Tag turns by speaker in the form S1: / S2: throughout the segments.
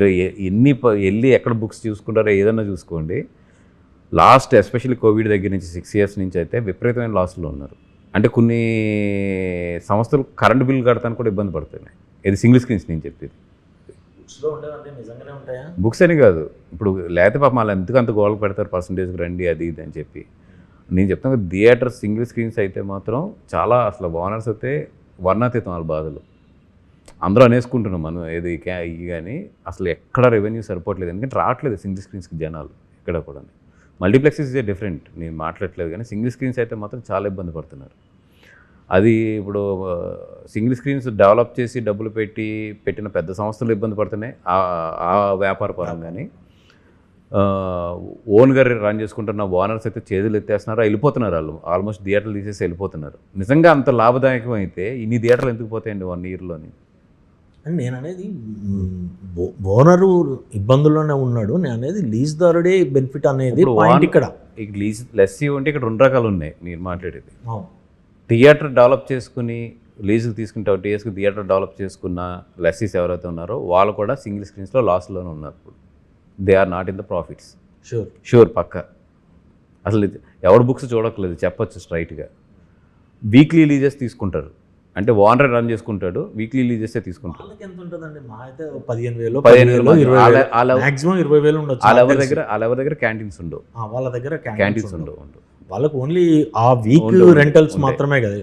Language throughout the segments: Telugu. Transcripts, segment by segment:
S1: వెళ్ళి ఎక్కడ బుక్స్ చూసుకుంటారో ఏదన్నా చూసుకోండి, లాస్ట్ ఎస్పెషల్లీ కోవిడ్ దగ్గర నుంచి 6 years నుంచి అయితే విపరీతమైన లాస్లో ఉన్నారు. అంటే కొన్ని సంస్థలు కరెంట్ బిల్ కడతానికి కూడా ఇబ్బంది పడుతున్నాయి. ఇది సింగిల్ స్క్రీన్స్ నేను చెప్పేది. బుక్స్ అని కాదు, ఇప్పుడు లేకపోతే పాపం వాళ్ళు ఎందుకు అంత గోల్కి పెడతారు పర్సంటేజ్కి రండి అది ఇది అని చెప్పి. నేను చెప్తాను థియేటర్ సింగిల్ స్క్రీన్స్ అయితే మాత్రం చాలా అసలు ఓనర్స్ అయితే వర్ణాతీతం వాళ్ళ బాధలు. అందరూ అనేసుకుంటున్నాం మనం ఏది కానీ అసలు ఎక్కడ రెవెన్యూ సరిపోవట్లేదు. ఎందుకంటే రావట్లేదు సింగిల్ స్క్రీన్స్కి జనాలు ఎక్కడ కూడా. మల్టీప్లెక్సెస్ ఇస్ డిఫరెంట్, నేను మాట్లాడట్లేదు, కానీ సింగిల్ స్క్రీన్స్ అయితే మాత్రం చాలా ఇబ్బంది పడుతున్నారు. అది ఇప్పుడు సింగిల్ స్క్రీన్స్ డెవలప్ చేసి డబ్బులు పెట్టిన పెద్ద సంస్థలు ఇబ్బంది పడుతున్నాయి ఆ వ్యాపార పరంగానే. ఓన్గా రన్ చేసుకుంటున్న ఓనర్స్ అయితే చేతులు ఎత్తేస్తున్నారు, వెళ్ళిపోతున్నారు. వాళ్ళు ఆల్మోస్ట్ థియేటర్లు తీసేసి వెళ్ళిపోతున్నారు. నిజంగా అంత లాభదాయకం అయితే ఇన్ని థియేటర్లు ఎందుకు పోతాయండి 1 yearలోని?
S2: నేను అనేది ఓనరు ఇబ్బందుల్లోనే ఉన్నాడు, నేను అనేది లీజ్దారుడే బెనిఫిట్ అనేది పాయింట్. ఇక్కడ
S1: లీజ్ లెస్సీ ఉంటే ఇక్కడ 2 రకాలు ఉన్నాయి మీరు మాట్లాడేది. థియేటర్ డెవలప్ చేసుకుని లీజుకి తీసుకుని 20 yearsకి థియేటర్ డెవలప్ చేసుకున్న లెస్సీస్ ఎవరైతే ఉన్నారో వాళ్ళు కూడా సింగిల్ స్క్రీన్స్లో లాస్లోనే ఉన్నారు. ఇప్పుడు they are not in the profits. Sure పక్క. అసలు ఎవరు బుక్స్ చూడట్లేదు చెప్పచ్చు స్ట్రైట్గా. వీక్లీ లీజెస్ తీసుకుంటారు, అంటే ఓనర్ రన్ చేసుకుంటాడు, వీక్లీ లీజెస్ తీసుకుంటారు.
S2: ఎంత ఉంటుందండి? మా అయితే 15,000 20,000 ఉండొచ్చు.
S1: వాళ్ళ దగ్గర క్యాంటీన్స్ ఉండవు,
S2: వాళ్ళ దగ్గర
S1: క్యాంటీన్స్ ఉండవు.
S2: వాళ్ళకు ఓన్లీ ఆ వీక్ రెంటల్స్ మాత్రమే కదా,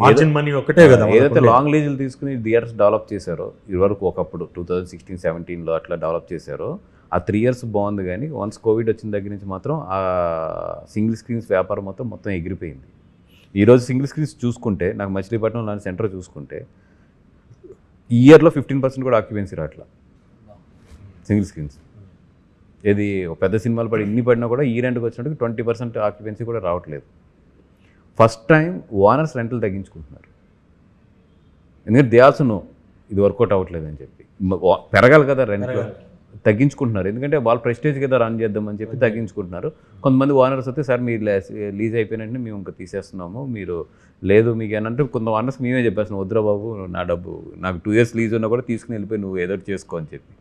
S2: మార్జిన్ మనీ ఒకటే కదా.
S1: ఏదైతే లాంగ్ లీజులు తీసుకుని థియేటర్స్ డెవలప్ చేశారో ఇదివరకు ఒకప్పుడు 2016-17లో అట్లా డెవలప్ చేశారో ఆ 3 years బాగుంది. కానీ వన్స్ కోవిడ్ వచ్చిన దగ్గర నుంచి మాత్రం ఆ సింగిల్ స్క్రీన్స్ వ్యాపారం మొత్తం ఎగిరిపోయింది. ఈరోజు సింగిల్ స్క్రీన్స్ చూసుకుంటే నాకు మచిలీపట్నం లాంటి సెంటర్ చూసుకుంటే ఈ ఇయర్లో 15% కూడా ఆక్యుపెన్సీ రావట్లా సింగిల్ స్క్రీన్స్. ఏది పెద్ద సినిమాలు ఇన్ని పడినా కూడా ఈ రెంట్కి వచ్చినట్టుగా 20% ఆక్యుపెన్సీ కూడా రావట్లేదు. ఫస్ట్ టైం ఓనర్స్ రెంట్లు తగ్గించుకుంటున్నారు. ఎందుకంటే దే ఆల్సో నో ఇది వర్కౌట్ అవ్వట్లేదు అని చెప్పి. పెరగాలి కదా రెంట్లు, తగ్గించుకుంటున్నారు. ఎందుకంటే వాళ్ళు ప్రెస్టేజ్ కదా రన్ చేద్దామని చెప్పి తగ్గించుకుంటున్నారు. కొంతమంది ఓనర్స్ వస్తే సార్ మీరు లీజ్ అయిపోయినట్టు మేము ఇంకా తీసేస్తున్నాము, మీరు లేదు మీకు ఏంటంటే కొంత ఓనర్స్ మేమే చెప్పేస్తున్నాం వద్దురా బాబు నా డబ్బు నాకు 2 years లీజ్ ఉన్నా కూడా తీసుకుని వెళ్ళిపోయి నువ్వు ఏదో చేసుకో అని చెప్పి.